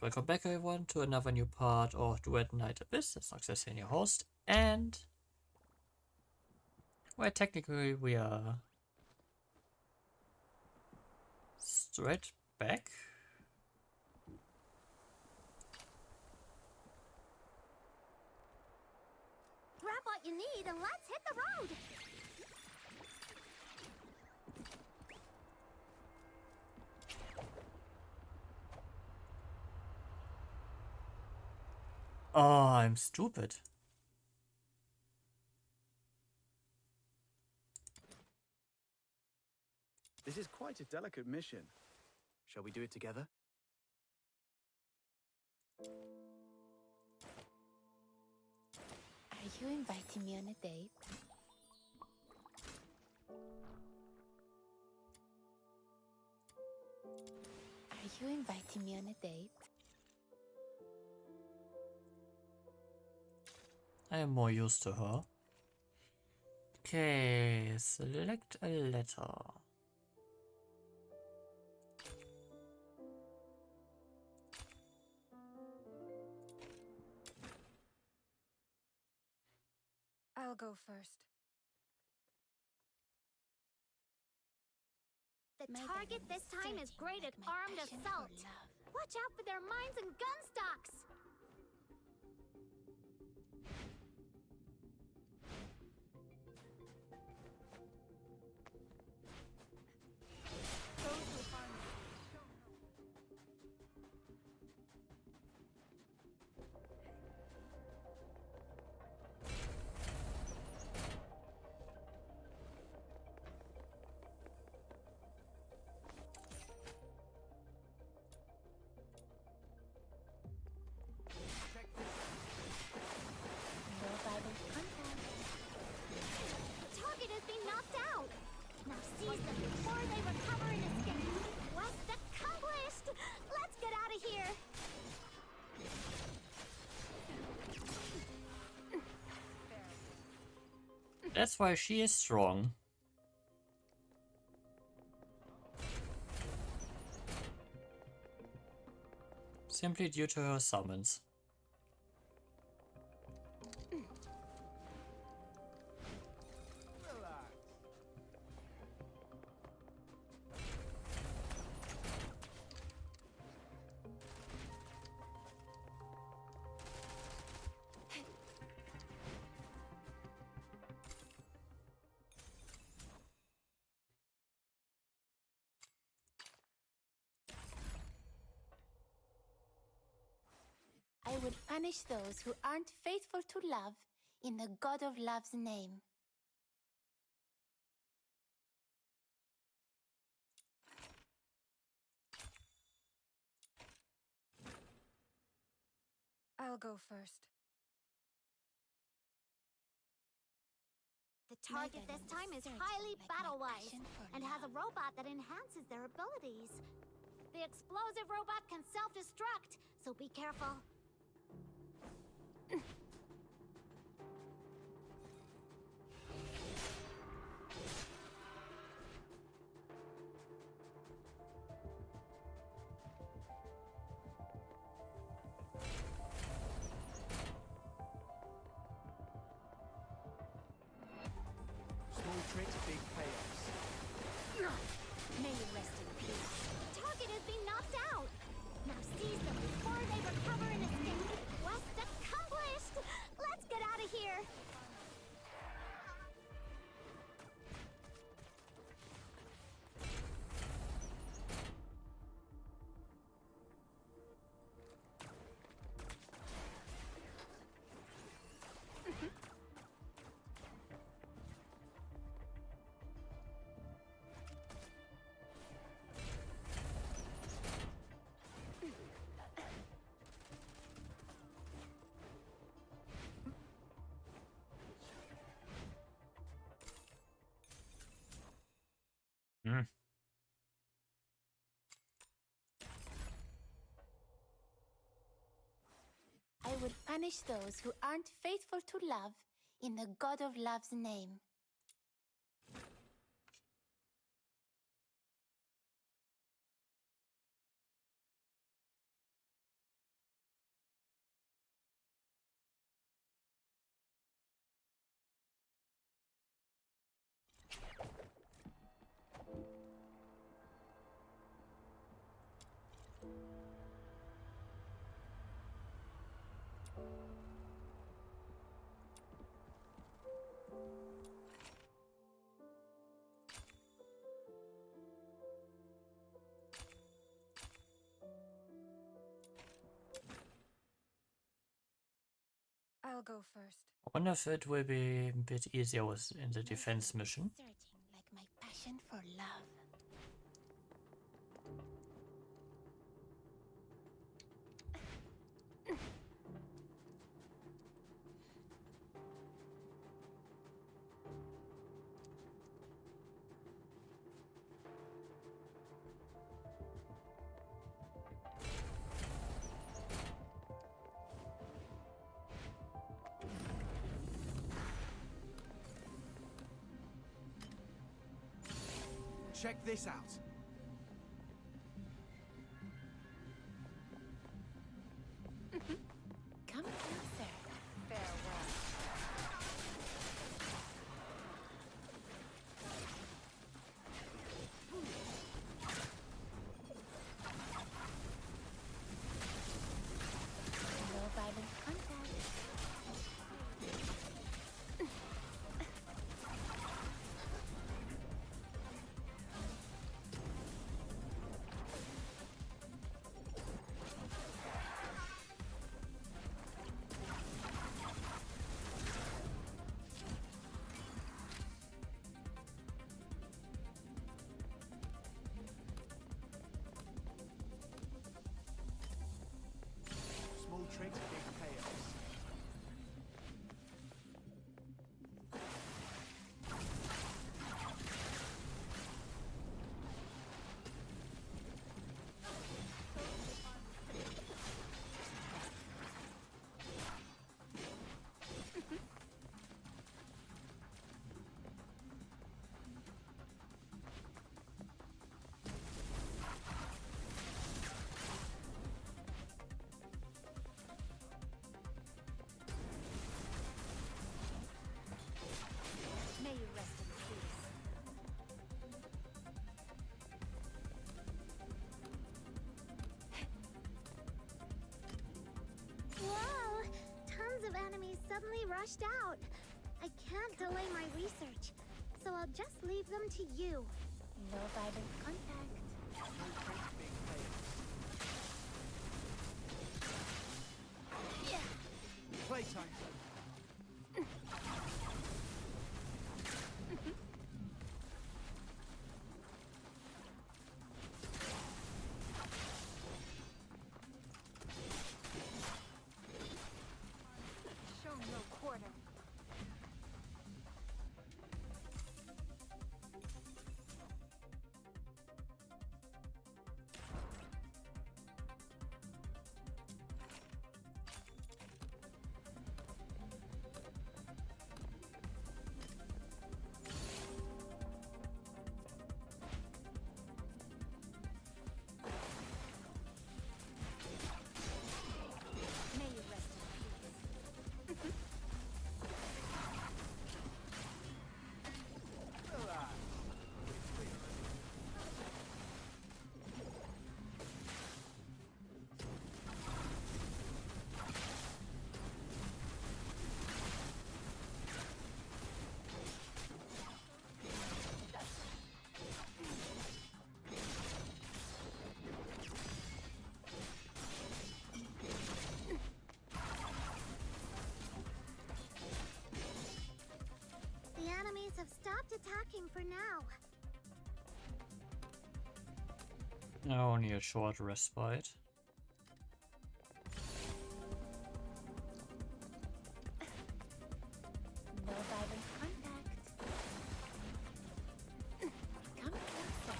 welcome back everyone to another new part of Duet Night Abyss. It's Nox Destin, your host, and well, technically we are straight back. Grab what you need and let's hit the road! Oh, I'm stupid. This is quite a delicate mission. Shall we do it together? Are you inviting me on a date? Are you inviting me on a date? I am more used to her. Okay, select a letter. I'll go first. The My target venom this time is surging great at like my armed passion for assault. love. Watch out for their mines and gun stocks! No vital contact. The target has been knocked out! Now seize them before they recover and escape! Quest accomplished! Let's get out of here! That's why she is strong. Simply due to her summons. I would punish those who aren't faithful to love in the God of Love's name. I'll go first. The target this time is highly battle-wise and has a robot that enhances their abilities. The explosive robot can self-destruct, so be careful. Small tricks, big payoffs. May you rest in peace. The target has been knocked out! Now seize them before they recover and escape! Quest accomplished! Let's get out of here! Hmm. I would punish those who aren't faithful to love in the God of Love's name. go first. I wonder if it will be a bit easier with in the defense mission. Surging like my passion for love. Check this out. Come closer. Farewell. No violent contact. Small tricks, big payoffs. May you rest in peace. Whoa! Tons of enemies suddenly rushed out. I can't delay my research, so I'll just leave them to you. No violent contact. Small tricks, big payoffs. Playtime. Show no quarter. May you rest in peace. Relax. The enemies have stopped attacking for now. Only a short respite. No violent contact. Come closer.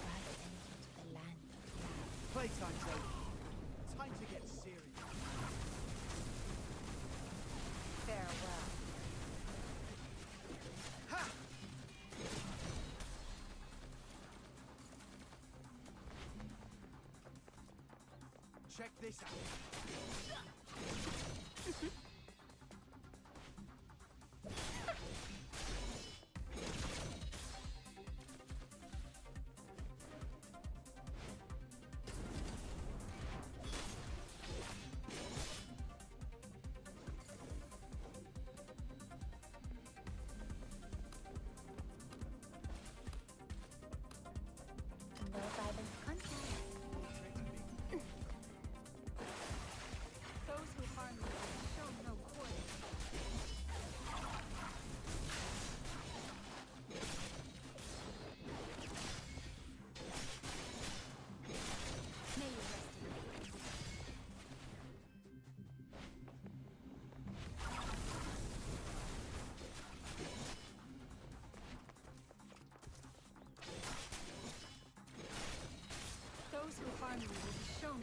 Right into the land of love. Playtime's over. Time to get serious. Farewell. Ha! Check this out. No violent contact.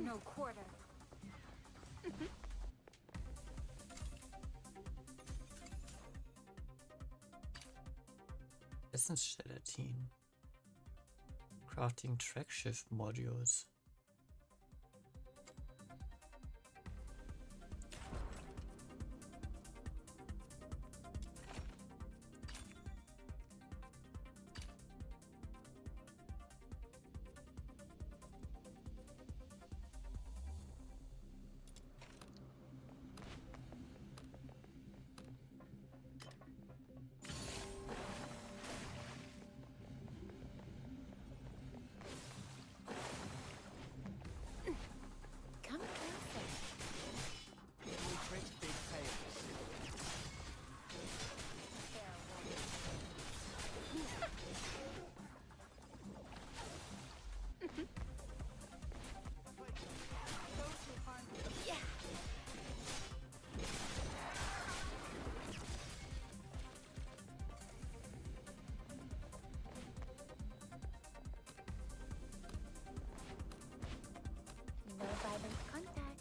no quarter. Essence Gelatin. Crafting track shift modules. Come closer. Small tricks, big payoffs. No violent contact.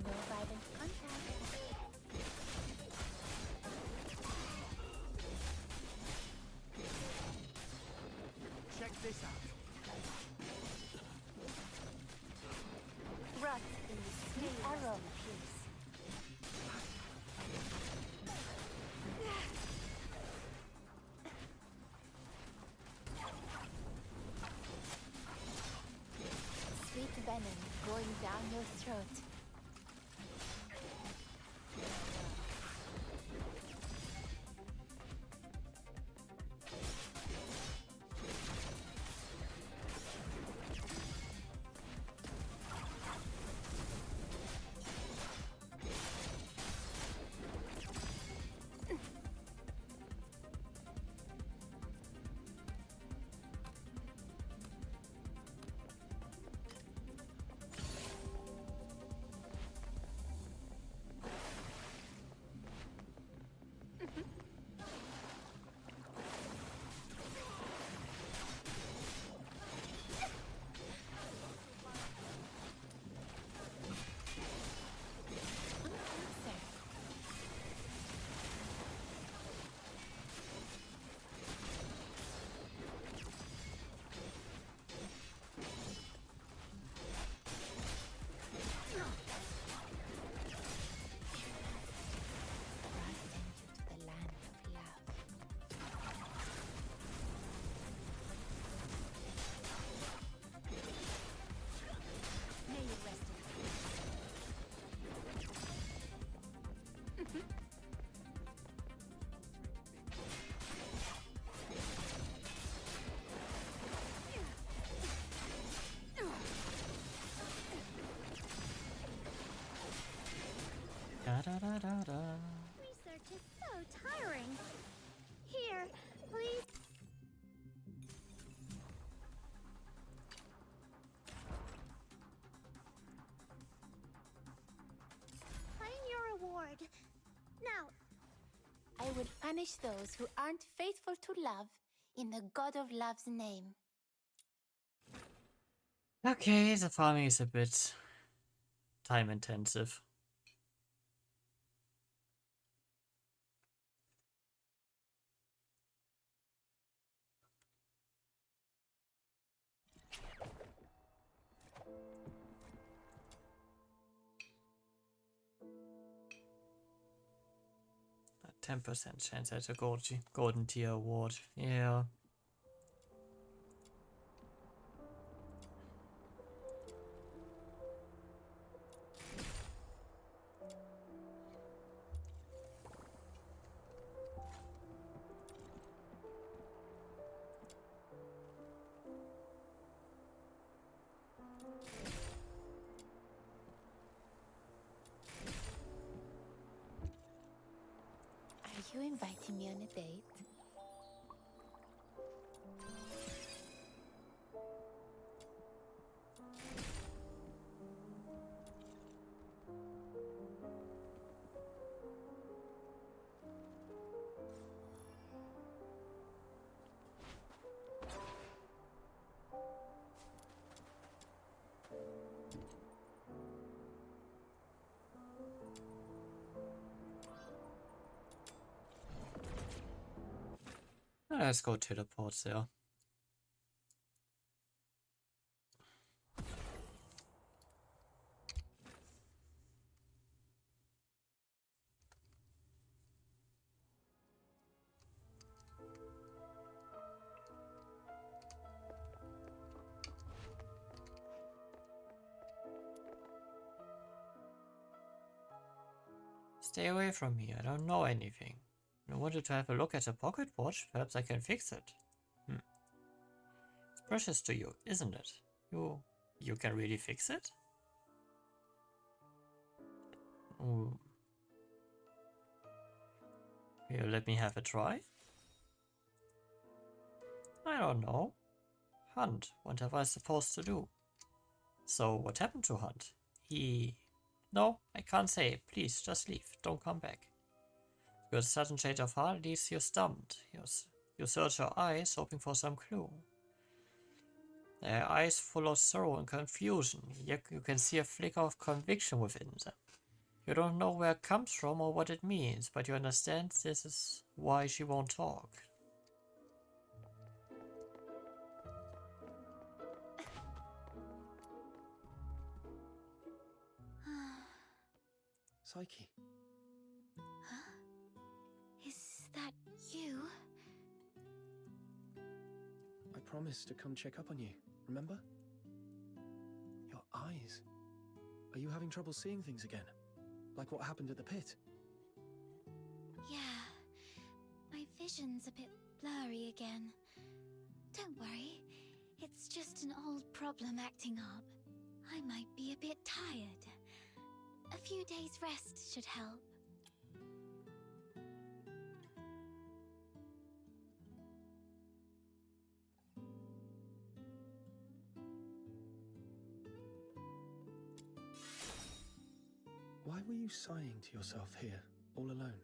No violent contact. Check this out. Rot in the sweet aroma. Sweet venom going down your throat. Come closer. Brought them to the land of love. May you rest in peace. Da da da da da. Research is so tiring. Here, please. Claim your reward. Now, I will punish those who aren't faithful to love in the God of Love's name. Okay, the farming is a bit time intensive. A 10% chance at a golden tier award. Yeah. Are you inviting me on a date? Let's go teleports there. Stay away from me, I don't know anything. I wanted to have a look at a pocket watch, perhaps I can fix it. It's precious to you, isn't it? You can really fix it? Ooh. Will you let me have a try? I don't know. Hunt, what have I supposed to do? So, what happened to Hunt? No, I can't say. Please, just leave. Don't come back. Your sudden change of heart leaves you stumped. You search your eyes, hoping for some clue. Their eyes full of sorrow and confusion, yet you can see a flicker of conviction within them. You don't know where it comes from or what it means, but you understand this is why she won't talk. Psyche, Is that you? I promised to come check up on you, remember? Your eyes. Are you having trouble seeing things again? Like what happened at the pit? Yeah. My vision's a bit blurry again. Don't worry. It's just an old problem acting up. I might be a bit tired. A few days rest should help. Why were you sighing to yourself here, all alone?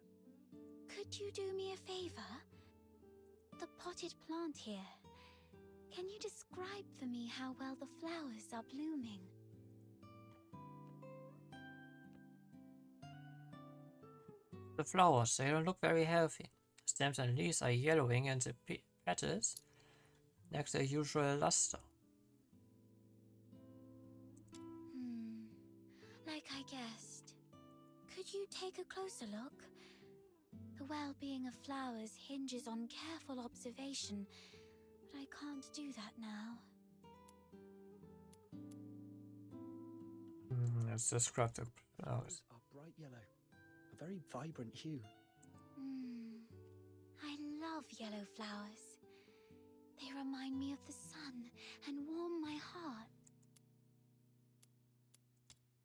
Could you do me a favor? The potted plant here. Can you describe for me how well the flowers are blooming? The flowers, they don't look very healthy. Stems and leaves are yellowing and the petals lack their usual luster. Like I guessed. Could you take a closer look? The well-being of flowers hinges on careful observation, but I can't do that now. Let's describe the flowers. Are bright yellow, a very vibrant hue. I love yellow flowers. They remind me of the sun and warm my heart.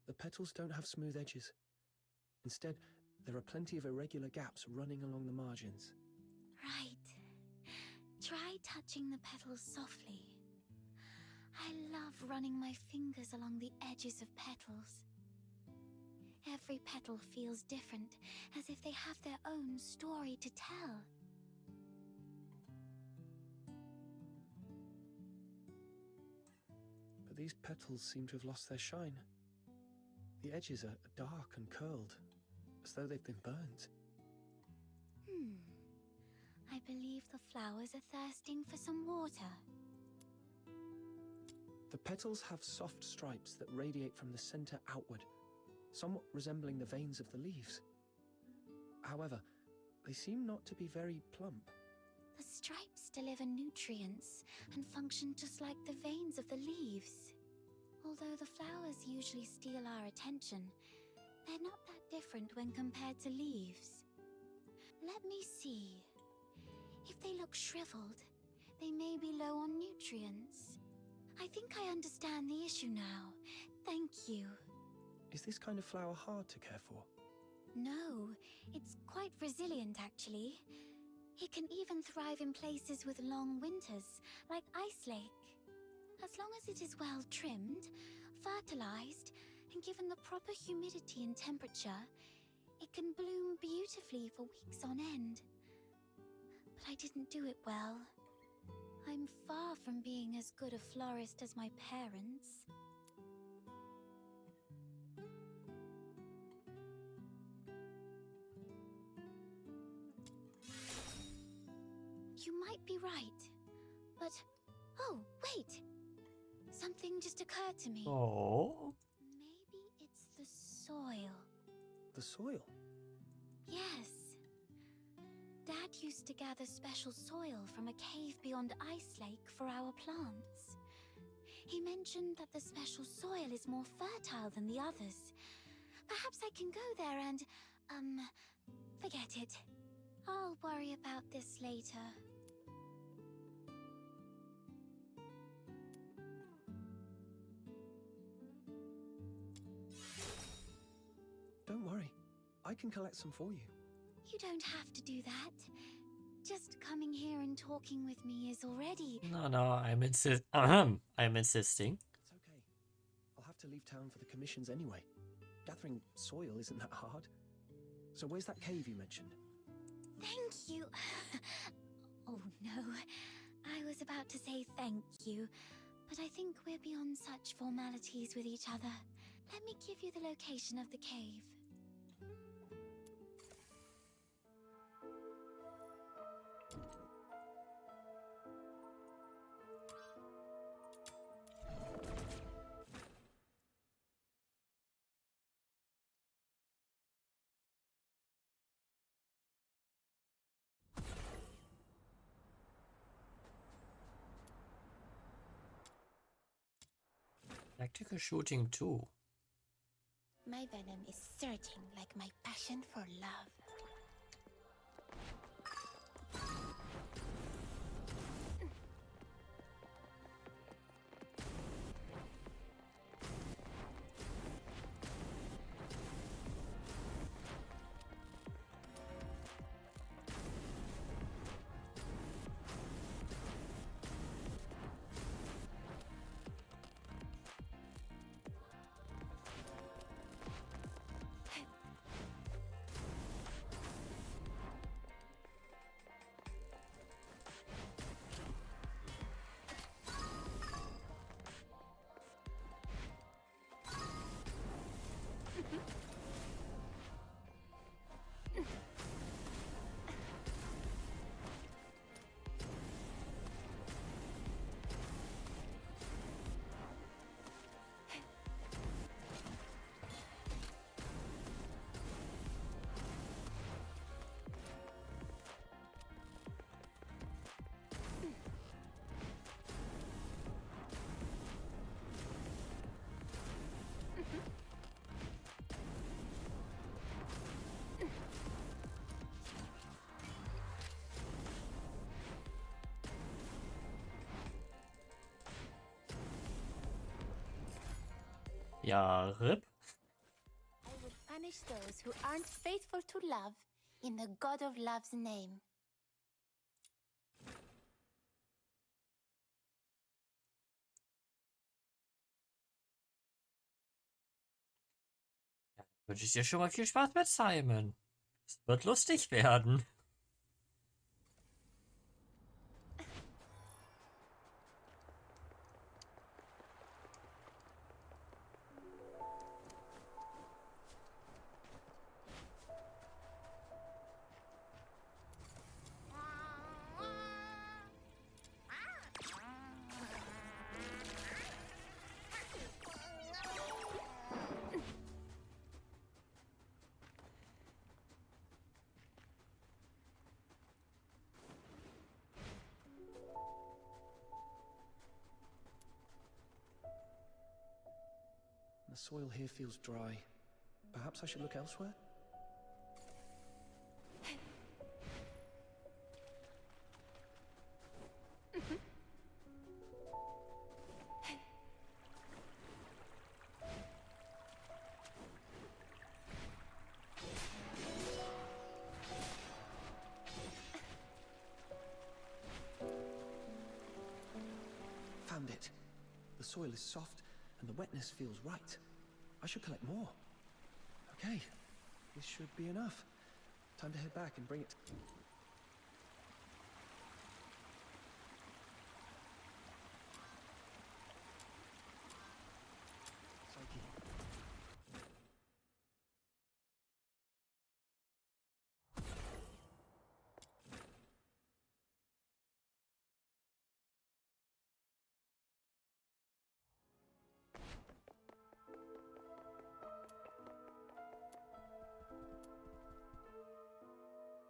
The petals don't have smooth edges. Instead, there are plenty of irregular gaps running along the margins. Right. Try touching the petals softly. I love running my fingers along the edges of petals. Every petal feels different, as if they have their own story to tell. But these petals seem to have lost their shine. The edges are dark and curled, as though they've been burnt. I believe the flowers are thirsting for some water. The petals have soft stripes that radiate from the center outward, somewhat resembling the veins of the leaves. However, they seem not to be very plump. The stripes deliver nutrients and function just like the veins of the leaves. Although the flowers usually steal our attention, they're not that different when compared to leaves. Let me see. If they look shriveled, they may be low on nutrients. I think I understand the issue now. Thank you. Is this kind of flower hard to care for? No, it's quite resilient actually. It can even thrive in places with long winters, like Ice Lake. As long as it is well trimmed, fertilized, and given the proper humidity and temperature, it can bloom beautifully for weeks on end. But I didn't do it well. I'm far from being as good a florist as my parents. You might be right. But... oh, wait! Something just occurred to me. Oh. Maybe it's the soil. The soil? Yes. Dad used to gather special soil from a cave beyond Ice Lake for our plants. He mentioned that the special soil is more fertile than the others. Perhaps I can go there and, forget it. I'll worry about this later. Don't worry. I can collect some for you. You don't have to do that. Just coming here and talking with me is already... No, I'm insisting. It's okay. I'll have to leave town for the commissions anyway. Gathering soil isn't that hard. So where's that cave you mentioned? Thank you. Oh no, I was about to say thank you, but I think we're beyond such formalities with each other. Let me give you the location of the cave. Tactical shooting too. My venom is surging like my passion for love. Ja, RIP. I will punish those who aren't faithful to love in the God of Love's name. Wünsche ich dir schon mal viel Spaß mit Simon. Es wird lustig werden. The soil here feels dry. Perhaps I should look elsewhere? Found it. The soil is soft and the wetness feels right. I should collect more. Okay, this should be enough. Time to head back and bring it. Psyche.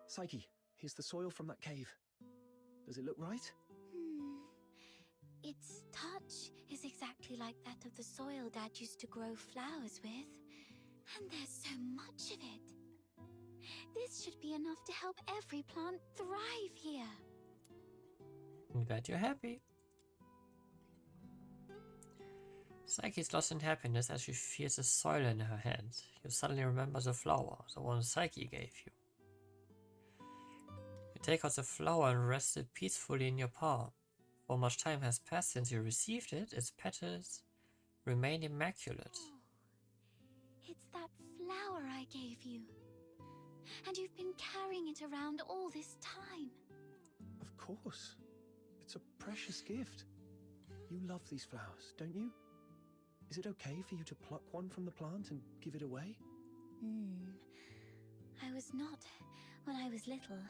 Psyche, here's the soil from that cave. Does it look right? Its touch is exactly like that of the soil Dad used to grow flowers with. And there's so much of it. This should be enough to help every plant thrive here. I'm glad you're happy. Psyche's lost in happiness as she feels the soil in her hand. You suddenly remember the flower, the one Psyche gave you. You take out the flower and rest it peacefully in your palm. For much time has passed since you received it, its petals remain immaculate. Oh, it's that flower I gave you. And you've been carrying it around all this time. Of course. It's a precious gift. You love these flowers, don't you? Is it okay for you to pluck one from the plant and give it away? I was not when I was little.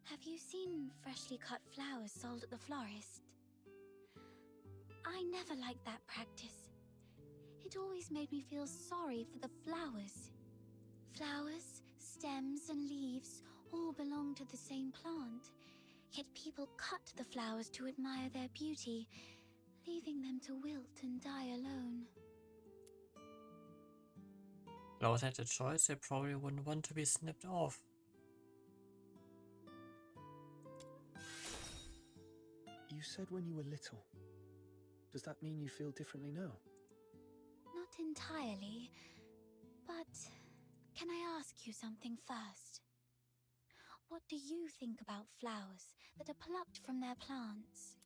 Have you seen freshly cut flowers sold at the florist? I never liked that practice. It always made me feel sorry for the flowers. Flowers, stems, and leaves all belong to the same plant, yet people cut the flowers to admire their beauty, leaving them to wilt and die alone. Flowers had a choice, they probably wouldn't want to be snipped off. You said when you were little. Does that mean you feel differently now? Not entirely, but can I ask you something first? What do you think about flowers that are plucked from their plants?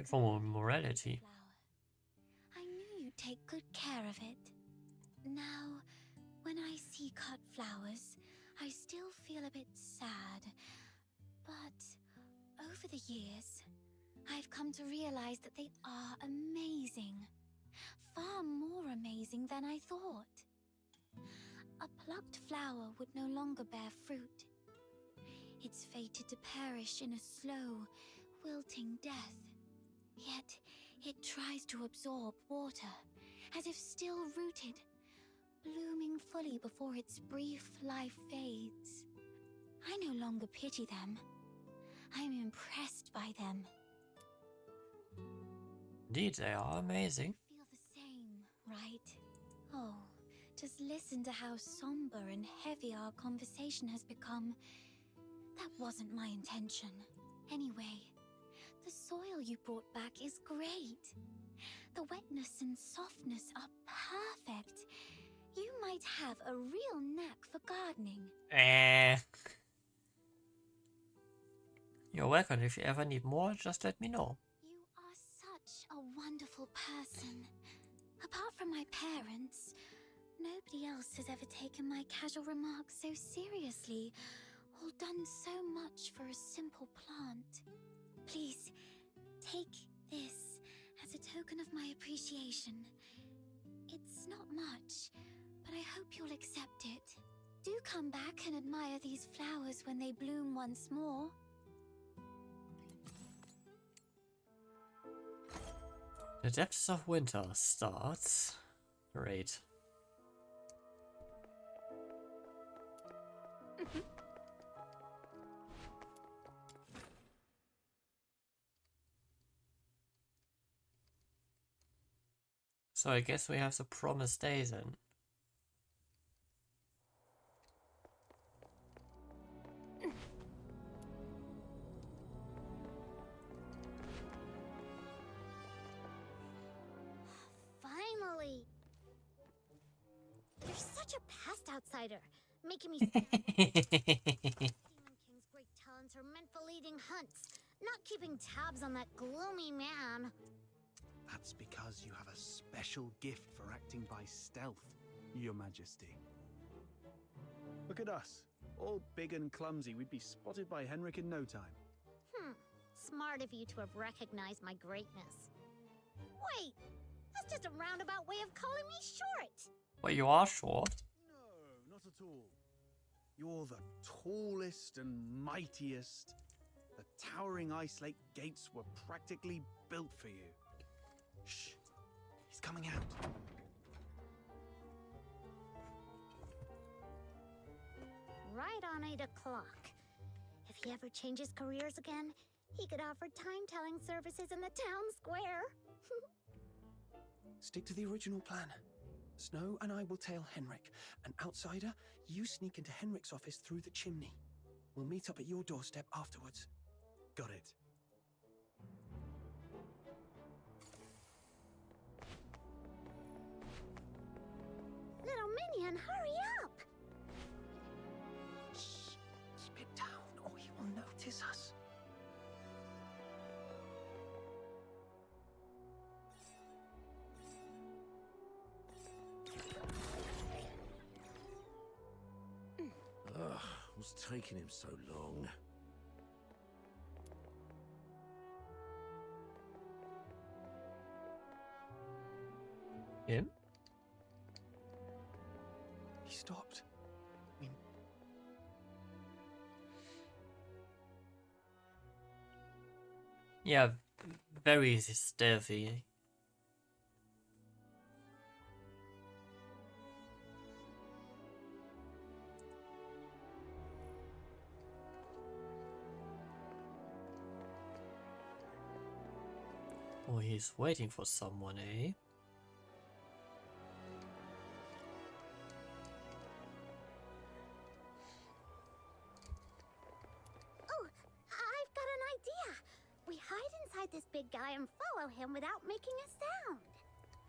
For morality. I knew you'd take good care of it. Now, when I see cut flowers, I still feel a bit sad. But over the years, I've come to realize that they are amazing. Far more amazing than I thought. A plucked flower would no longer bear fruit. It's fated to perish in a slow, wilting death. Yet, it tries to absorb water, as if still rooted, blooming fully before its brief life fades. I no longer pity them. I'm impressed by them. Indeed, they are amazing. Feel the same, right? Oh, just listen to how somber and heavy our conversation has become. That wasn't my intention. Anyway, the soil you brought back is great. The wetness and softness are perfect. You might have a real knack for gardening. You're welcome. If you ever need more, just let me know. You are such a wonderful person. Apart from my parents, nobody else has ever taken my casual remarks so seriously or done so much for a simple plant. Please, take this as a token of my appreciation. It's not much, but I hope you'll accept it. Do come back and admire these flowers when they bloom once more. The depths of winter starts. Great. So I guess we have the promised day then. Finally! You're such a past outsider, making me sad. Demon King's great talents are meant for leading hunts, not keeping tabs on that gloomy man. That's because you have a special gift for acting by stealth, Your Majesty. Look at us. All big and clumsy. We'd be spotted by Henrik in no time. Smart of you to have recognized my greatness. Wait! That's just a roundabout way of calling me short! Well, you are short. No, not at all. You're the tallest and mightiest The towering ice lake gates were practically built for you. Shh. He's coming out. Right on 8 o'clock. If he ever changes careers again, he could offer time-telling services in the town square. Stick to the original plan. Snow and I will tail Henrik. An outsider, you sneak into Henrik's office through the chimney. We'll meet up at your doorstep afterwards. Got it. Little minion, hurry up! Shh. Keep it down or he will notice us. Ugh, what's taking him so long? Him? He stopped. Yeah, very stealthy. Oh, he's waiting for someone, eh? Oh, I've got an idea. We hide inside this big guy and follow him without making a sound.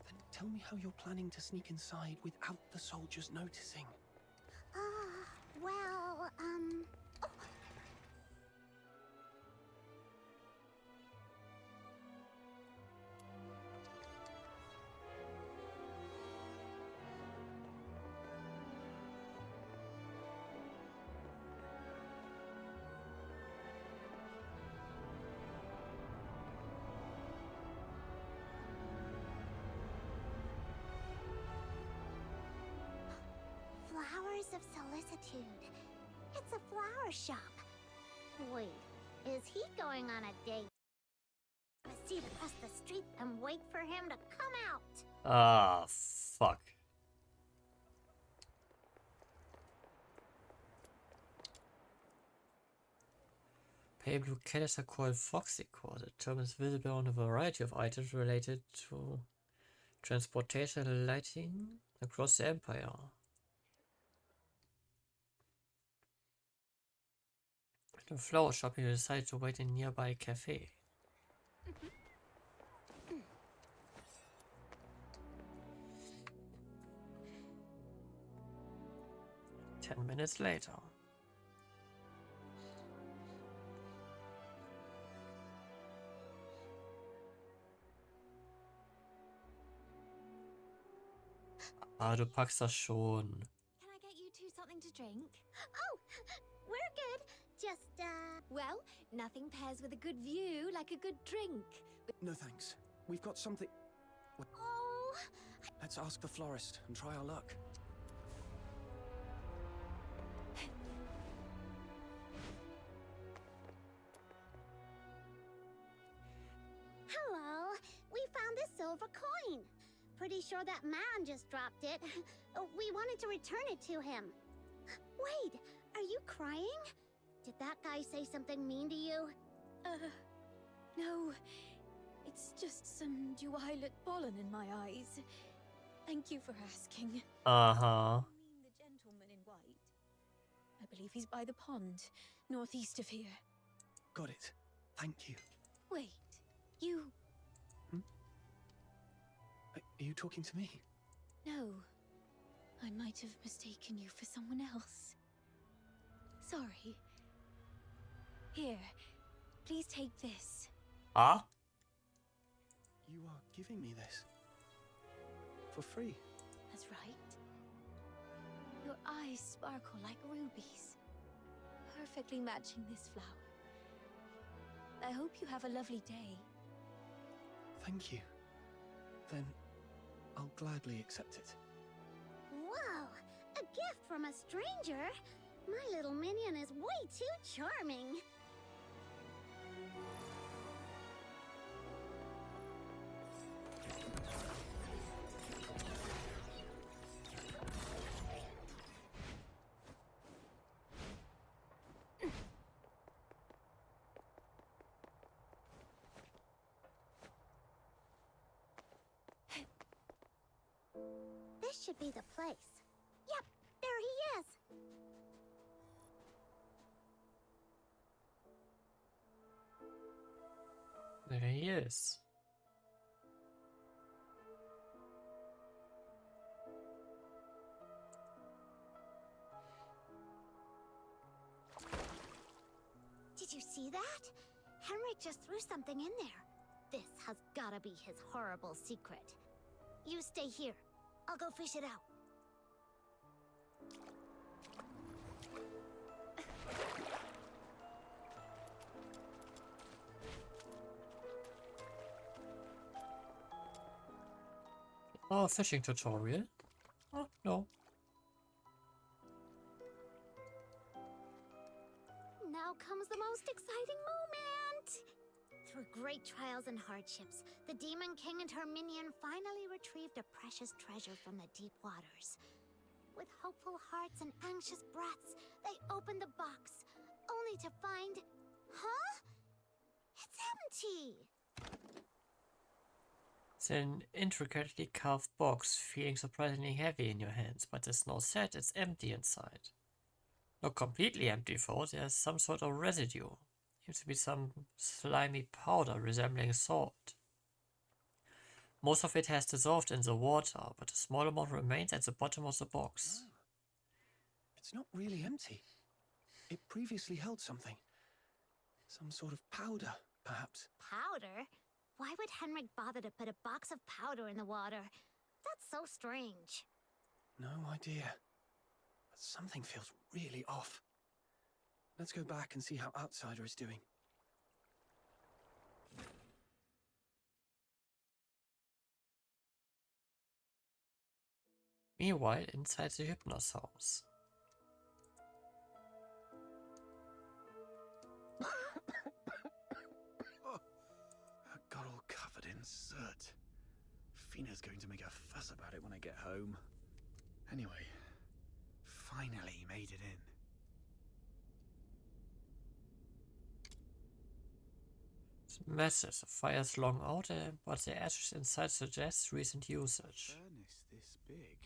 Then tell me how you're planning to sneak inside without the soldiers noticing. Well, oh. Flowers of solicitude. It's a flower shop. Wait, is he going on a date? Proceed across the street and wait for him to come out. Ah, fuck. Pale blue cats are called Foxy Core. The term is visible on a variety of items related to transportation and lighting across the Empire. At the flower shop, you decide to wait in a nearby cafe. 10 minutes later. Ah, du packst das schon. Can I get you two something to drink? Oh, we're good. Just, Well, nothing pairs with a good view like a good drink. No thanks. We've got something. oh, Let's ask the florist and try our luck. hello. We found this silver coin. Pretty sure that man just dropped it. We wanted to return it to him. Wait, are you crying? Did that guy say something mean to you? No. It's just some duet pollen in my eyes. Thank you for asking. Uh-huh. You mean the gentleman in white? I believe he's by the pond, northeast of here. Got it. Thank you. Wait, you... Are you talking to me? No. I might have mistaken you for someone else. Sorry. Here, please take this. Ah? You are giving me this. For free. That's right. Your eyes sparkle like rubies, perfectly matching this flower. I hope you have a lovely day. Thank you. Then I'll gladly accept it. Whoa, a gift from a stranger? My little minion is way too charming. might be the place. Yep, there he is. There he is. Did you see that? Henrik just threw something in there. This has gotta be his horrible secret. You stay here. I'll go fish it out. Oh, a fishing tutorial? Oh, no. Now comes the most exciting moment! Through great trials and hardships, the Demon King and her minion finally retrieved a precious treasure from the deep waters. With hopeful hearts and anxious breaths, they opened the box, only to find... Huh? It's empty! It's an intricately carved box, feeling surprisingly heavy in your hands, but there's no set, it's empty inside. Not completely empty though, there's some sort of residue. Seems to be some slimy powder resembling salt. Most of it has dissolved in the water, but a small amount remains at the bottom of the box. Oh. It's not really empty. It previously held something. Some sort of powder, perhaps. Powder? Why would Henrik bother to put a box of powder in the water? That's so strange. No idea. But something feels really off. Let's go back and see how Outsider is doing. Meanwhile, inside the Hypnos house. I got all covered in soot. Fina's going to make a fuss about it when I get home. Anyway, finally made it in. It's massive. The fire's long out, but the ashes inside suggests recent usage. Furnace this big?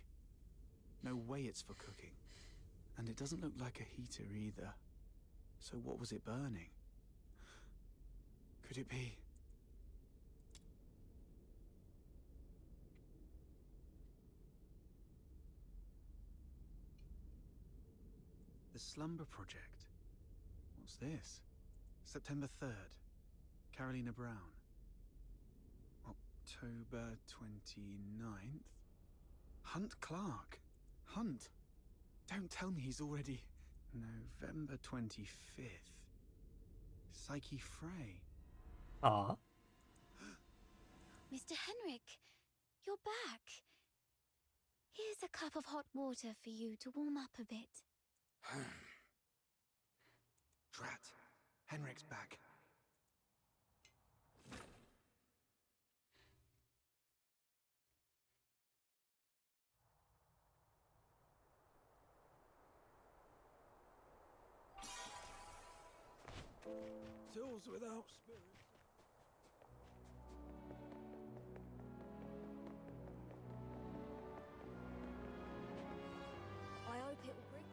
No way it's for cooking. And it doesn't look like a heater either. So what was it burning? Could it be... The Slumber Project. What's this? September 3rd. Carolina Brown. October 29th. Hunt Clark. Hunt. Don't tell me he's already... November 25th. Psyche Frey. Ah. Mr. Henrik, you're back. Here's a cup of hot water for you to warm up a bit. Drat. Henrik's back. Tools without spirit. I hope it will bring...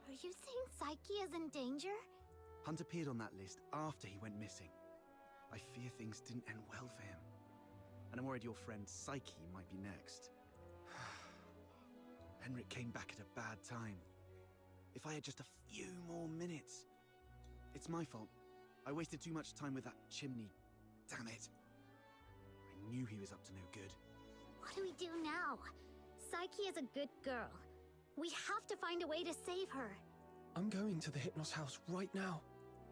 Are you saying Psyche is in danger? Hunt appeared on that list after he went missing. I fear things didn't end well for him. And I'm worried your friend Psyche might be next. Henrik came back at a bad time. If I had just a few more minutes. It's my fault. I wasted too much time with that chimney. Damn it. I knew he was up to no good. What do we do now? Psyche is a good girl. We have to find a way to save her. I'm going to the Hypnos house right now.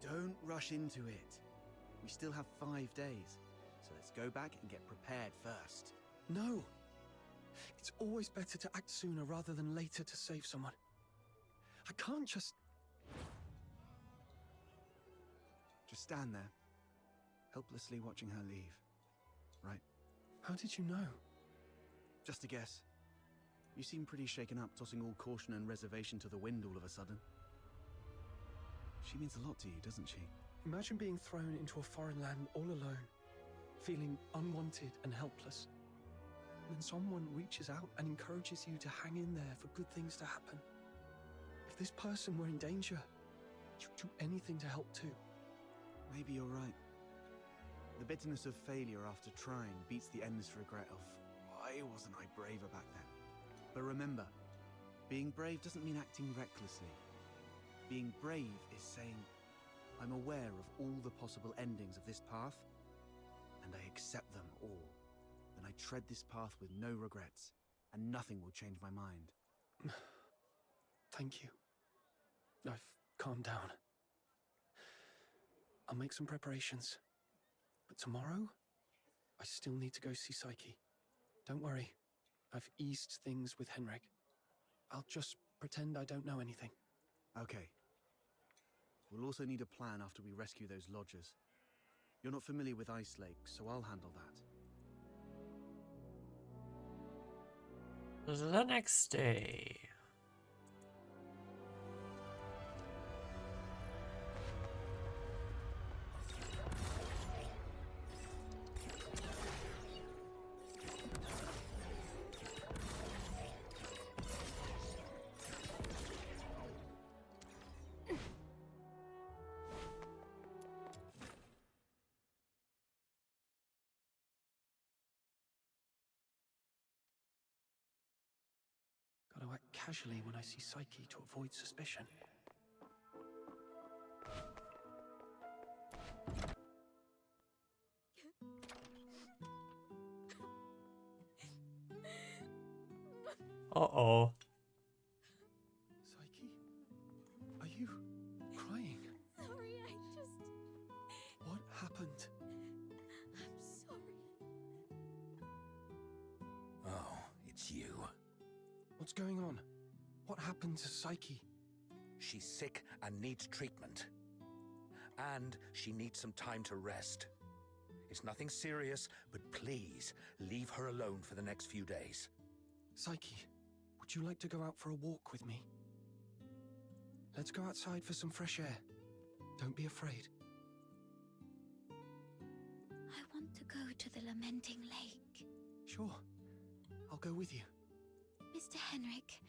Don't rush into it. We still have 5 days. So let's go back and get prepared first. No. It's always better to act sooner rather than later to save someone. I can't just... Just stand there, helplessly watching her leave. Right? How did you know? Just a guess. You seem pretty shaken up, tossing all caution and reservation to the wind all of a sudden. She means a lot to you, doesn't she? Imagine being thrown into a foreign land all alone, feeling unwanted and helpless. And then someone reaches out and encourages you to hang in there for good things to happen. If this person were in danger, you'd do anything to help too. Maybe you're right. The bitterness of failure after trying beats the endless regret of, why wasn't I braver back then? But remember, being brave doesn't mean acting recklessly. Being brave is saying, I'm aware of all the possible endings of this path, and I accept them all. Then I tread this path with no regrets, and nothing will change my mind. Thank you. I've calmed down. I'll make some preparations. But tomorrow, I still need to go see Psychy. Don't worry, I've eased things with Henrik. I'll just pretend I don't know anything. Okay. We'll also need a plan after we rescue those lodgers. You're not familiar with Ice Lake, so I'll handle that. The next day. Gotta act casually when I see Psyche to avoid suspicion. Uh-oh. Psyche? Are you crying? Sorry, What happened? I'm sorry. Oh, it's you. What's going on? What happened to Psyche? She's sick and needs treatment. And she needs some time to rest. It's nothing serious, but please leave her alone for the next few days. Psyche, would you like to go out for a walk with me? Let's go outside for some fresh air. Don't be afraid. I want to go to the Lamenting Lake. Sure, I'll go with you. Mr. Henrik,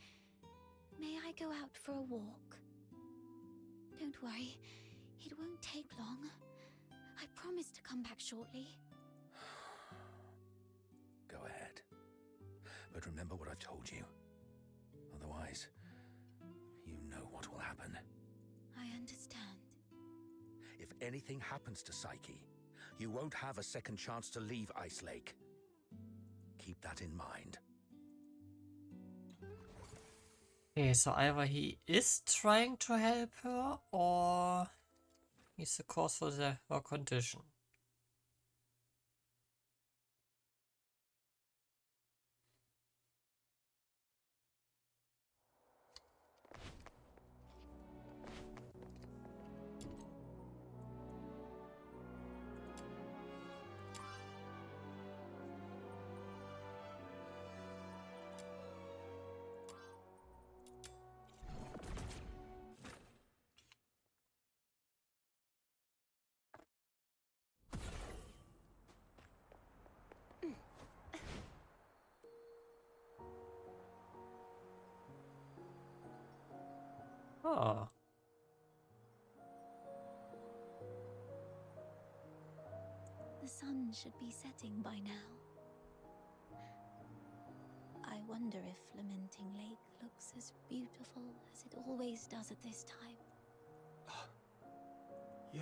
may I go out for a walk? Don't worry, it won't take long. I promise to come back shortly. Go ahead. But remember what I've told you. Otherwise, you know what will happen. I understand. If anything happens to Psyche, you won't have a second chance to leave Ice Lake. Keep that in mind. Okay, so either he is trying to help her, or he's the cause for her condition. Oh. The sun should be setting by now. I wonder if Lamenting Lake looks as beautiful as it always does at this time. Yeah.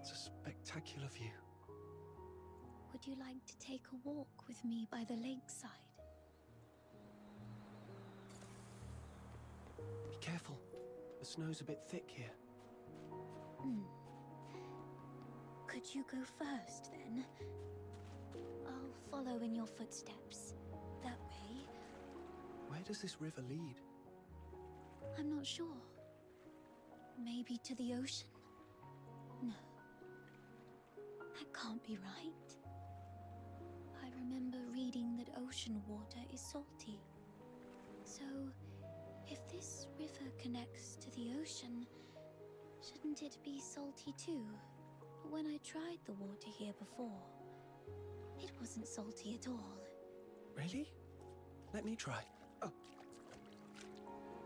It's a spectacular view. Would you like to take a walk with me by the lakeside? Be careful. The snow's a bit thick here. Could you go first, then? I'll follow in your footsteps. That way. Where does this river lead? I'm not sure. Maybe to the ocean? No. That can't be right. I remember reading that that ocean water is salty. So, if this river connects to the ocean, shouldn't it be salty too? When I tried the water here before, it wasn't salty at all. Really? Let me try. Oh,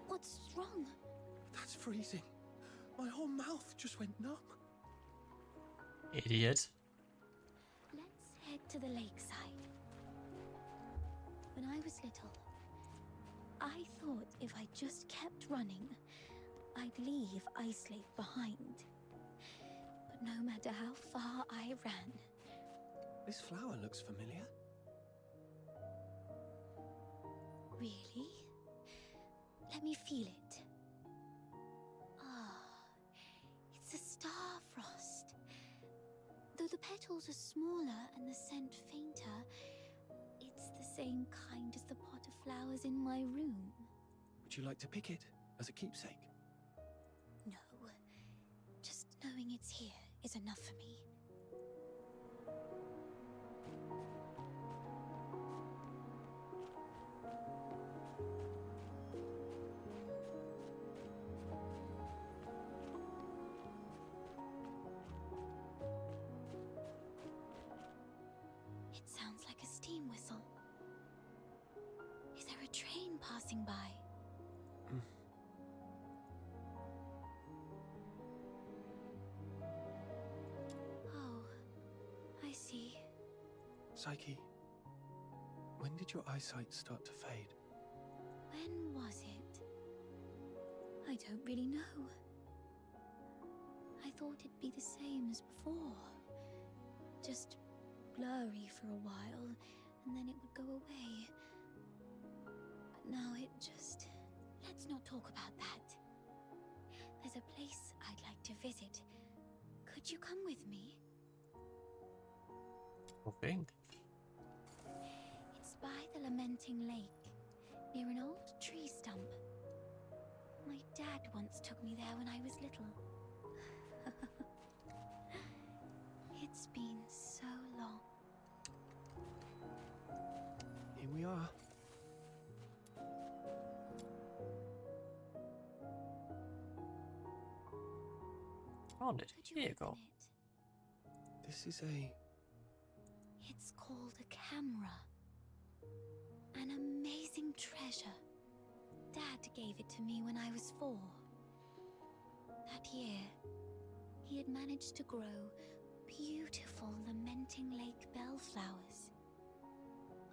What's wrong? that's freezing. My whole mouth just went numb. Idiot. Let's head to the lakeside. When I was little, I thought if I just kept running, I'd leave Ice Lake behind. But no matter how far I ran, This flower looks familiar. really? Let me feel it. Ah, it's a star frost. Though the petals are smaller and the scent fainter, it's the same kind as the pot of flowers in my room. Would you like to pick it as a keepsake? No, just knowing it's here is enough for me. It sounds like a steam whistle. Is there a train passing by? Oh, I see. Psyche, when did your eyesight start to fade? When was it? I don't really know. I thought it'd be the same as before. Just blurry for a while, and then it would go away. But now it just... Let's not talk about that. There's a place I'd like to visit. Could you come with me? I think. It's by the Lamenting Lake, near an old tree stump. My dad once took me there when I was little. It's been so long. Here we are. Found it. Could Here you go. open it? This is a... It's called a camera. An amazing treasure. Dad gave it to me when I was 4. That year, he had managed to grow beautiful Lamenting Lake bellflowers.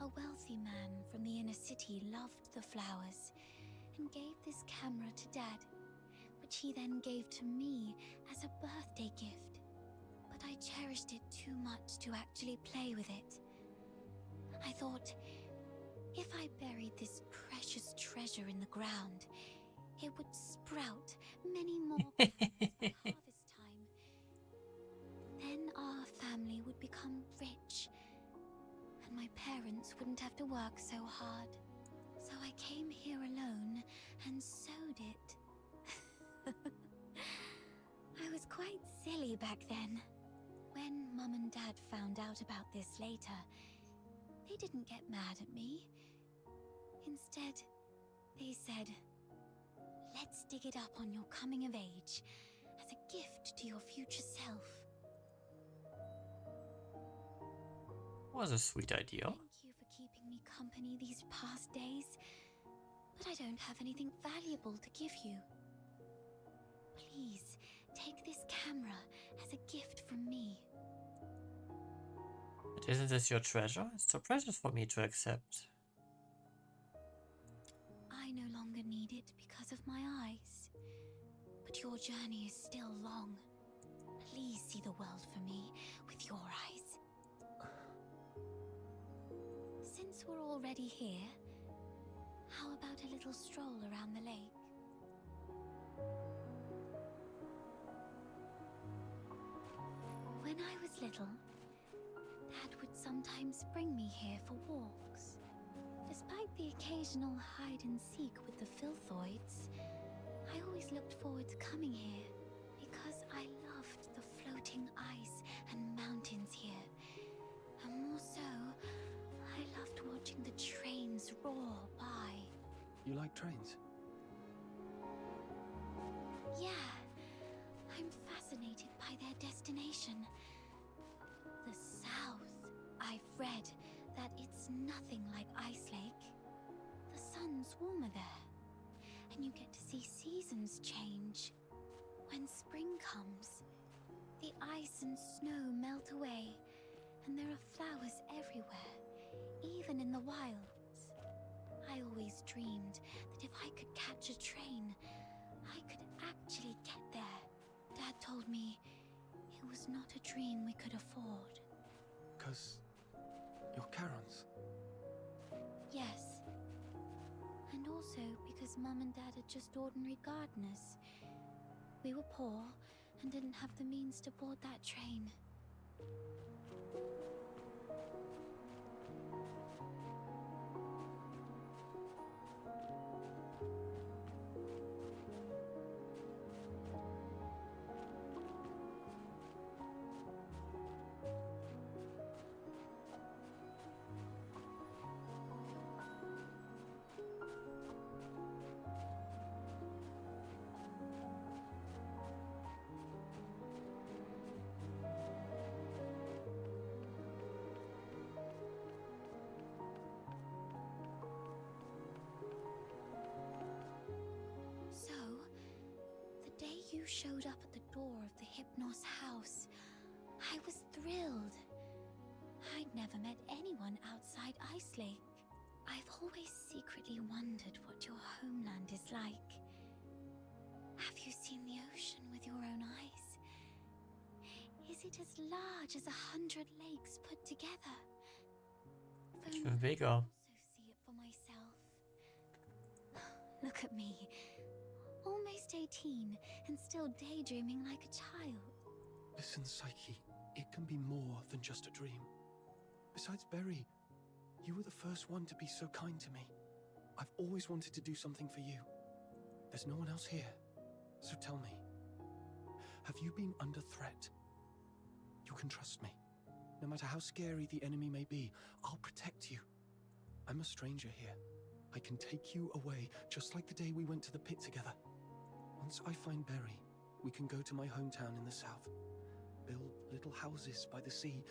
A wealthy man from the inner city loved the flowers and gave this camera to Dad, which he then gave to me as a birthday gift. But I cherished it too much to actually play with it. I thought, if I buried this precious treasure in the ground, it would sprout many more plants by harvest time. Then our family would become rich, and my parents wouldn't have to work so hard. So I came here alone and sowed it. I was quite silly back then. When Mum and Dad found out about this later, they didn't get mad at me. Instead, they said, let's dig it up on your coming of age as a gift to your future self. Was a sweet idea. Thank you for keeping me company these past days, but I don't have anything valuable to give you. Please, take this camera as a gift from me. But isn't this your treasure? It's so precious for me to accept. I no longer need it because of my eyes, but your journey is still long. Please see the world for me with your eyes. Since we're already here, how about a little stroll around the lake? When I was little, Dad would sometimes bring me here for walks. Despite the occasional hide and seek with the Filthoids, I always looked forward to coming here because I loved the floating ice and mountains here. And more so, I loved watching the You like trains? Yeah, I'm fascinated by their destination. The South. I've read that it's nothing like Ice Lake. The sun's warmer there, and you get to see seasons change. When spring comes, the ice and snow melt away, and there are flowers everywhere, even in the wilds. I always dreamed that if I could catch a train, I could actually get there. Dad told me it was not a dream we could afford. 'Cause you're Charon's. Yes. And also because Mum and Dad are just ordinary gardeners. We were poor and didn't have the means to board that train. So, the day you showed up at the door of the Hypnos house, I was thrilled. I'd never met anyone outside Ice Lake. I've always secretly wondered what your homeland is like. Have you seen the ocean with your own eyes? Is it as large as 100 lakes put together? If only Even I could bigger. also see it for myself. Look at me. Almost 18 and still daydreaming like a child. Listen, Psyche, it can be more than just a dream. Besides Berry, you were the first one to be so kind to me. I've always wanted to do something for you. There's no one else here, so tell me, have you been under threat? You can trust me. No matter how scary the enemy may be, I'll protect you. I'm a stranger here. I can take you away, just like the day we went to the pit together. Once I find Berry, we can go to my hometown in the south, build little houses by the sea,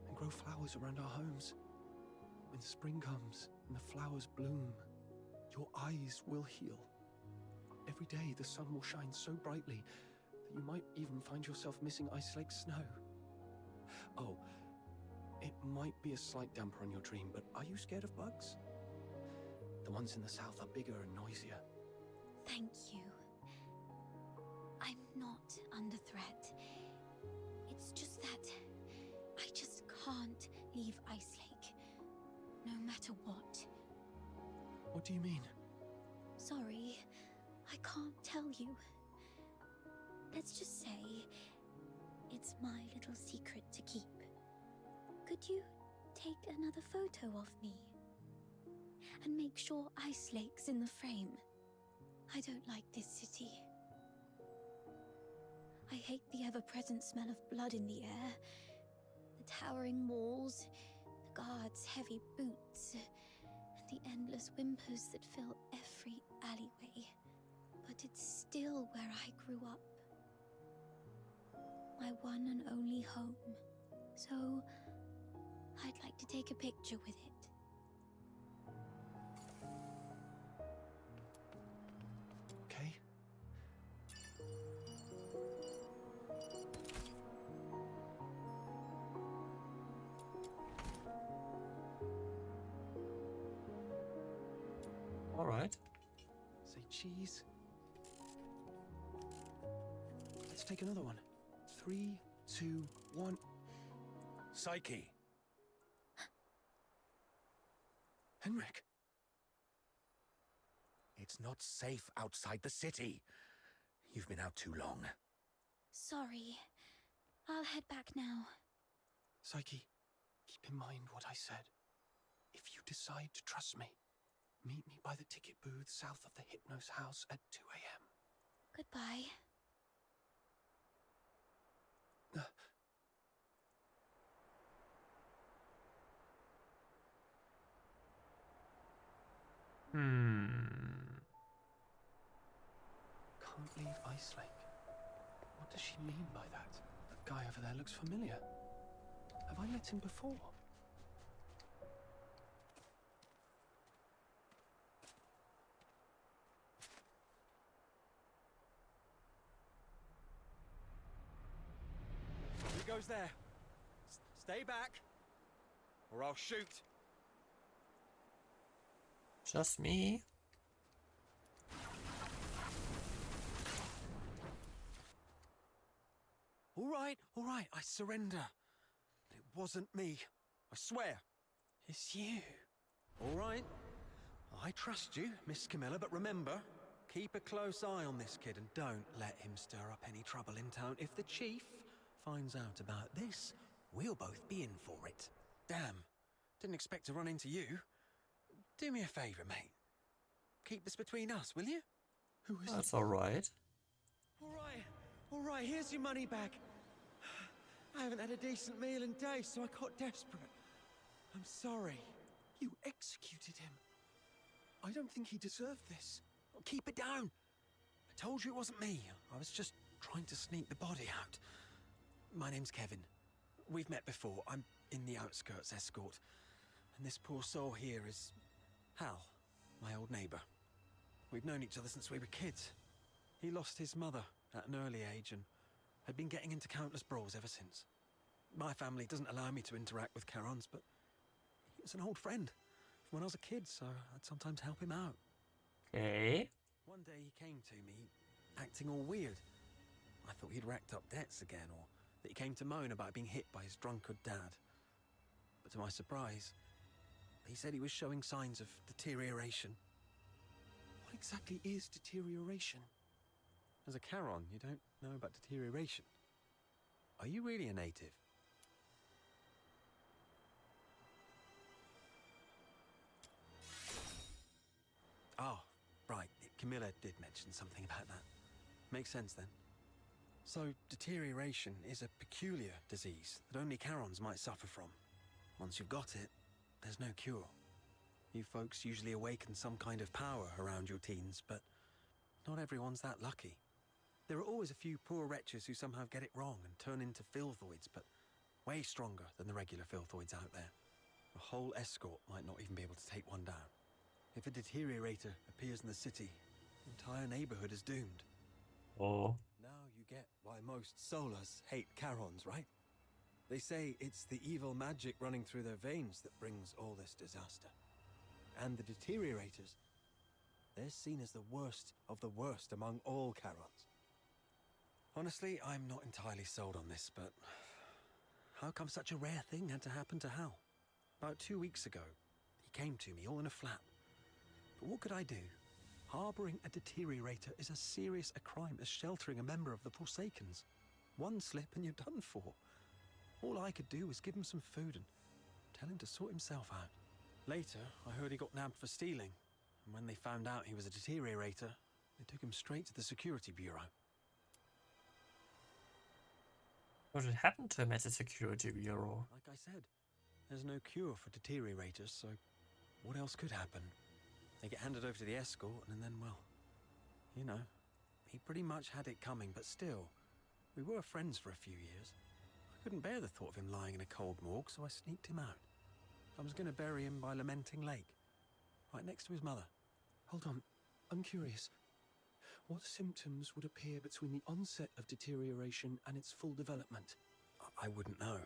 and grow flowers around our homes. When spring comes and the flowers bloom, your eyes will heal. Every day the sun will shine so brightly that you might even find yourself missing Ice Lake snow. Oh, it might be a slight damper on your dream, but are you scared of bugs? The ones in the south are bigger and noisier. Thank you. I'm not under threat. It's just that I just can't leave Ice Lake, no matter what. What do you mean? Sorry, I can't tell you. Let's just say it's my little secret to keep. Could you take another photo of me? And make sure Ice Lake's in the frame. I don't like this city. I hate the ever-present smell of blood in the air, the towering walls, the guards' heavy boots, and the endless whimpers that fill every alleyway. But it's still where I grew up. My one and only home. So, I'd like to take a picture with it. Okay. All right. Say cheese. Let's take another one. 3, 2, 1. Psyche! Henrik! It's not safe outside the city. You've been out too long. Sorry. I'll head back now. Psyche, keep in mind what I said. If you decide to trust me, meet me by the ticket booth south of the Hypnos house at 2 a.m. Goodbye. Hmm. Won't leave Ice Lake. What does she mean by that? That guy over there looks familiar. Have I met him before? He goes there. Stay back, or I'll shoot. Just me? All right, I surrender. It wasn't me, I swear. It's you. All right, I trust you, Miss Camilla, but remember, keep a close eye on this kid and don't let him stir up any trouble in town. If the chief finds out about this, we'll both be in for it. Damn, didn't expect to run into you. Do me a favor, mate. Keep this between us, will you? Who is That's it? alright. All right, here's your money back. I haven't had a decent meal in days, so I got desperate. I'm sorry. You executed him. I don't think he deserved this. Keep it down. I told you it wasn't me. I was just trying to sneak the body out. My name's Kevin. We've met before. I'm in the outskirts escort. And this poor soul here is Hal, my old neighbor. We've known each other since we were kids. He lost his mother at an early age and had been getting into countless brawls ever since. My family doesn't allow me to interact with Charons, but he was an old friend from when I was a kid, so I'd sometimes help him out. Okay. One day he came to me, acting all weird. I thought he'd racked up debts again, or that he came to moan about being hit by his drunkard dad. But to my surprise, he said he was showing signs of deterioration. What exactly is deterioration? As a Charon, you don't know about deterioration. Are you really a native? Oh, right. Camilla did mention something about that. Makes sense then. So, deterioration is a peculiar disease that only Charons might suffer from. Once you've got it, there's no cure. You folks usually awaken some kind of power around your teens, but not everyone's that lucky. There are always a few poor wretches who somehow get it wrong and turn into filthoids, but way stronger than the regular filthoids out there. A whole escort might not even be able to take one down. If a deteriorator appears in the city, the entire neighborhood is doomed. Oh. Now you get why most Solars hate Charons, right? They say it's the evil magic running through their veins that brings all this disaster. And the deteriorators, they're seen as the worst of the worst among all Charons. Honestly, I'm not entirely sold on this, but how come such a rare thing had to happen to Hal? About 2 weeks ago, he came to me all in a flap. But what could I do? Harboring a deteriorator is as serious a crime as sheltering a member of the Forsakens. One slip and you're done for. All I could do was give him some food and tell him to sort himself out. Later, I heard he got nabbed for stealing, and when they found out he was a deteriorator, they took him straight to the security bureau. What had happened to him at the security bureau? Like I said, there's no cure for deteriorators, so what else could happen? They get handed over to the escort, and then, well, you know, he pretty much had it coming, but still, we were friends for a few years. I couldn't bear the thought of him lying in a cold morgue, so I sneaked him out. I was going to bury him by Lamenting Lake, right next to his mother. Hold on, I'm curious. What symptoms would appear between the onset of deterioration and its full development? I wouldn't know,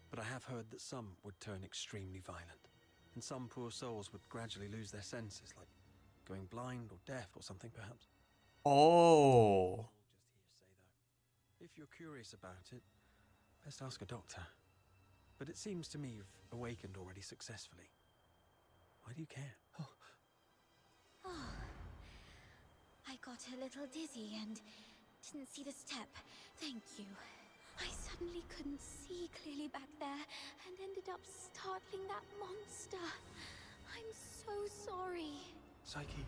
but I have heard that some would turn extremely violent, and some poor souls would gradually lose their senses, like going blind or deaf or something, perhaps. Oh. Just hearsay, though. If you're curious about it, best ask a doctor. But it seems to me you've awakened already successfully. Why do you care? Oh, I got a little dizzy and didn't see the step. Thank you. I suddenly couldn't see clearly back there and ended up startling that monster. I'm so sorry. Psyche,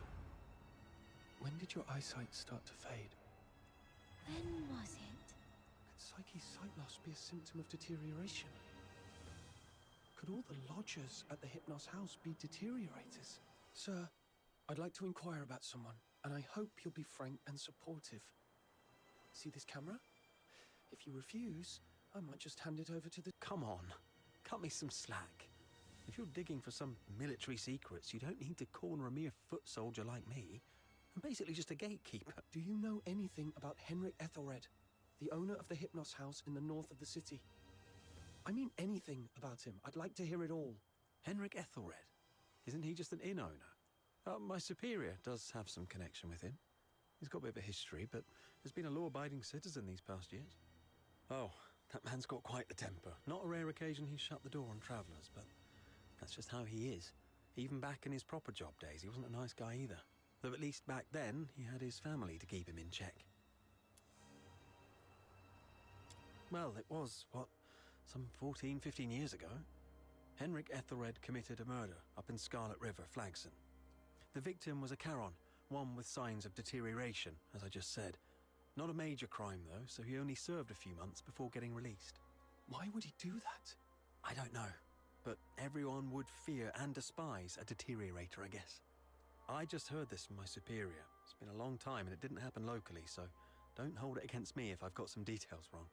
when did your eyesight start to fade? When was it? Could Psyche's sight loss be a symptom of deterioration? Could all the lodgers at the Hypnos house be deteriorators? Sir, I'd like to inquire about someone. and I hope you'll be frank and supportive. See this camera? If you refuse, I might just hand it over to the... Come on, cut me some slack. If you're digging for some military secrets, you don't need to corner a mere foot soldier like me. I'm basically just a gatekeeper. Do you know anything about Henrik Ethelred, the owner of the Hypnos house in the north of the city? I mean anything about him. I'd like to hear it all. Henrik Ethelred? Isn't he just an inn owner? My superior does have some connection with him. He's got a bit of a history, but has been a law-abiding citizen these past years. Oh, that man's got quite the temper. Not a rare occasion he's shut the door on travellers, but that's just how he is. Even back in his proper job days, he wasn't a nice guy either. Though at least back then, he had his family to keep him in check. Well, it was, what, some 14, 15 years ago? Henrik Ethelred committed a murder up in Scarlet River, Flagson. The victim was a Charon, one with signs of deterioration, as I just said. Not a major crime, though, so he only served a few months before getting released. Why would he do that? I don't know, but everyone would fear and despise a deteriorator, I guess. I just heard this from my superior. It's been a long time and it didn't happen locally, so don't hold it against me if I've got some details wrong.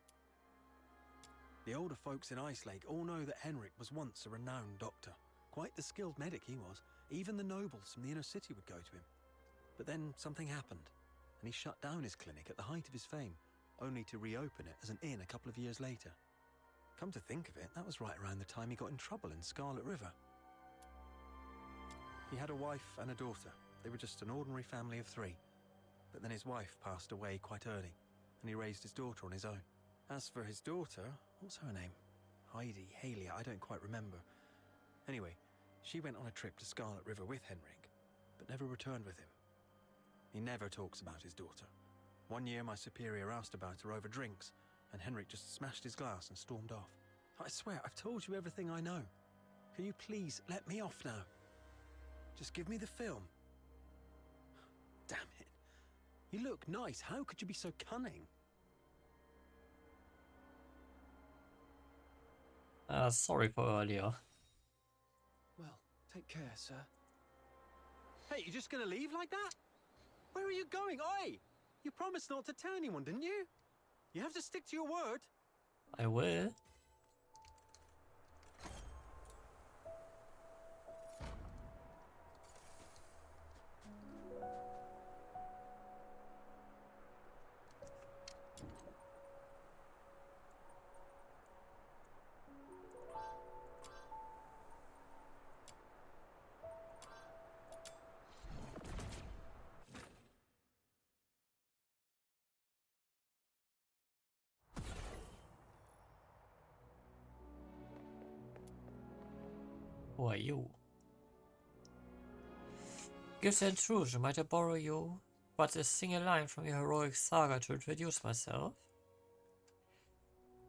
The older folks in Ichelake all know that Henrik was once a renowned doctor. Quite the skilled medic he was. Even the nobles from the inner city would go to him. But then something happened, and he shut down his clinic at the height of his fame, only to reopen it as an inn a couple of years later. Come to think of it, that was right around the time he got in trouble in Scarlet River. He had a wife and a daughter. They were just an ordinary family of 3. But then his wife passed away quite early, and he raised his daughter on his own. As for his daughter, what's her name? Heidi, Halia, I don't quite remember. Anyway, she went on a trip to Scarlet River with Henrik, but never returned with him. He never talks about his daughter. One year my superior asked about her over drinks, and Henrik just smashed his glass and stormed off. I swear, I've told you everything I know. Can you please let me off now? Just give me the film. Damn it. You look nice. How could you be so cunning? Sorry for earlier. Well, take care, sir. Hey, you just gonna leave like that? Where are you going? Oi! You promised not to tell anyone, didn't you? You have to stick to your word. I will. Who are you? Gifts and truth, might I borrow you but a single line from your heroic saga to introduce myself?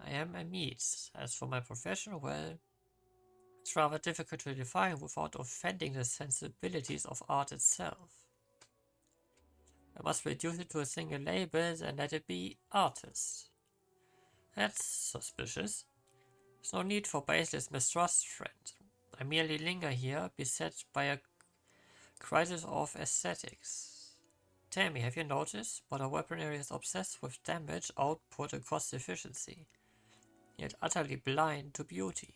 I am a meat. As for my profession, well, it's rather difficult to define without offending the sensibilities of art itself. I must reduce it to a single label and let it be artist. That's suspicious. There's no need for baseless mistrust, friend. I merely linger here, beset by a crisis of aesthetics. Tell me, have you noticed? Modern weaponry is obsessed with damage, output, and cost efficiency, yet utterly blind to beauty.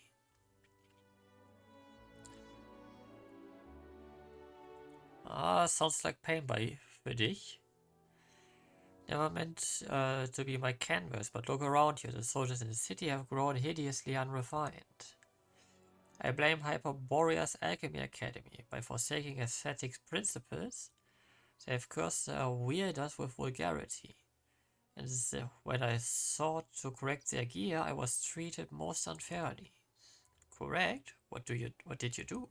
Sounds like pain für dich. Never meant to be my canvas, but look around you. The soldiers in the city have grown hideously unrefined. I blame Hyperborea's Alchemy Academy. By forsaking aesthetic principles, they have cursed their wielders with vulgarity. And when I sought to correct their gear, I was treated most unfairly. Correct? What did you do?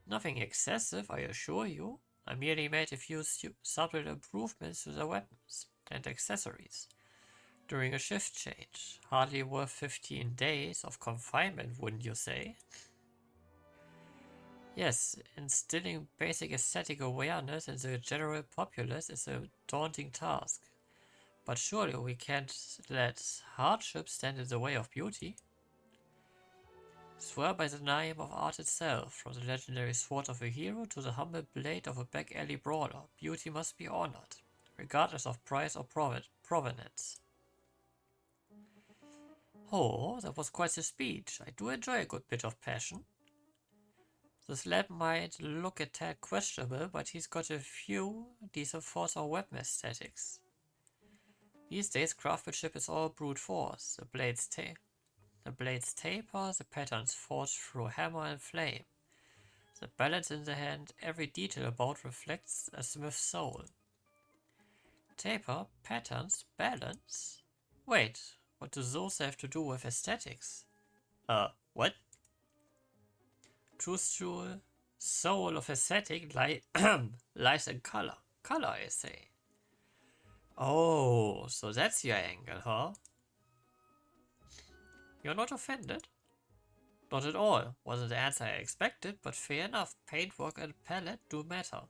Nothing excessive, I assure you. I merely made a few subtle improvements to their weapons and accessories during a shift change. Hardly worth 15 days of confinement, wouldn't you say? Yes, instilling basic aesthetic awareness in the general populace is a daunting task. But surely we can't let hardship stand in the way of beauty. Swear by the name of art itself, from the legendary sword of a hero to the humble blade of a back alley brawler, beauty must be honored, regardless of price or provenance. Oh, that was quite a speech. I do enjoy a good bit of passion. This lad might look a tad questionable, but he's got a few decent force or weapon aesthetics. These days, craftsmanship is all brute force. The blades taper, the patterns forged through hammer and flame. The balance in the hand, every detail about reflects a smith's soul. Taper, patterns, balance? Wait, what do those have to do with aesthetics? What? True soul of aesthetic lies in color. Color, I say. Oh, so that's your angle, huh? You're not offended? Not at all. Wasn't the answer I expected, but fair enough. Paintwork and palette do matter.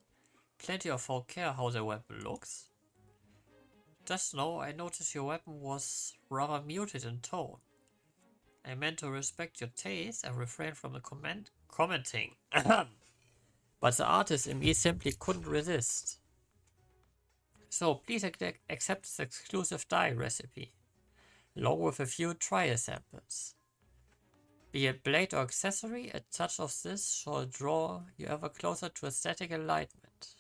Plenty of folk care how their weapon looks. Just now, I noticed your weapon was rather muted in tone. I meant to respect your taste and refrain from the commenting. But the artist in me simply couldn't resist. So please accept this exclusive dye recipe, along with a few trial samples. Be it blade or accessory, a touch of this shall draw you ever closer to aesthetic enlightenment.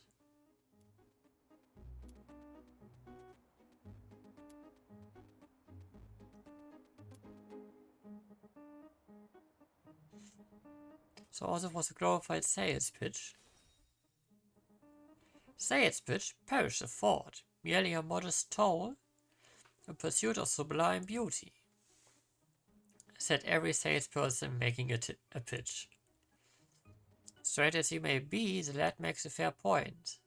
So also was a glorified sales pitch. Sales pitch? Perish the thought. Merely a modest toll in pursuit of sublime beauty, said every salesperson making a pitch. Straight as he may be, the lad makes a fair point.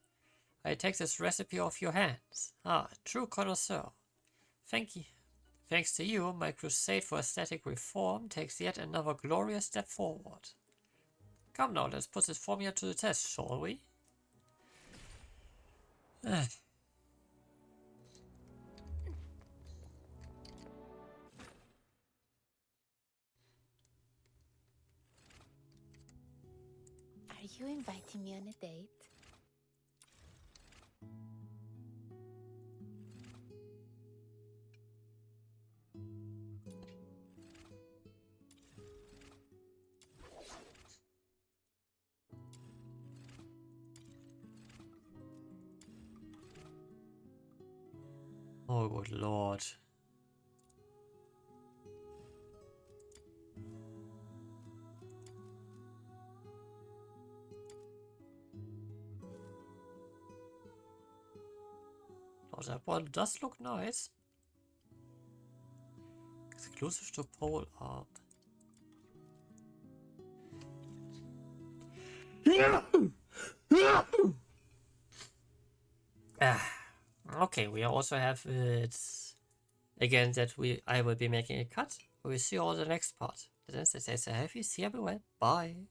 I take this recipe off your hands. Ah, true connoisseur. Thanks to you, my crusade for aesthetic reform takes yet another glorious step forward. Come now, let's put this formula to the test, shall we? Are you inviting me on a date? Oh, good lord. Oh, that one does look nice. Exclusive to Palworld. Okay, we also have it again that I will be making a cut. We'll see you all the next part. Then stay safe, see everyone. Bye.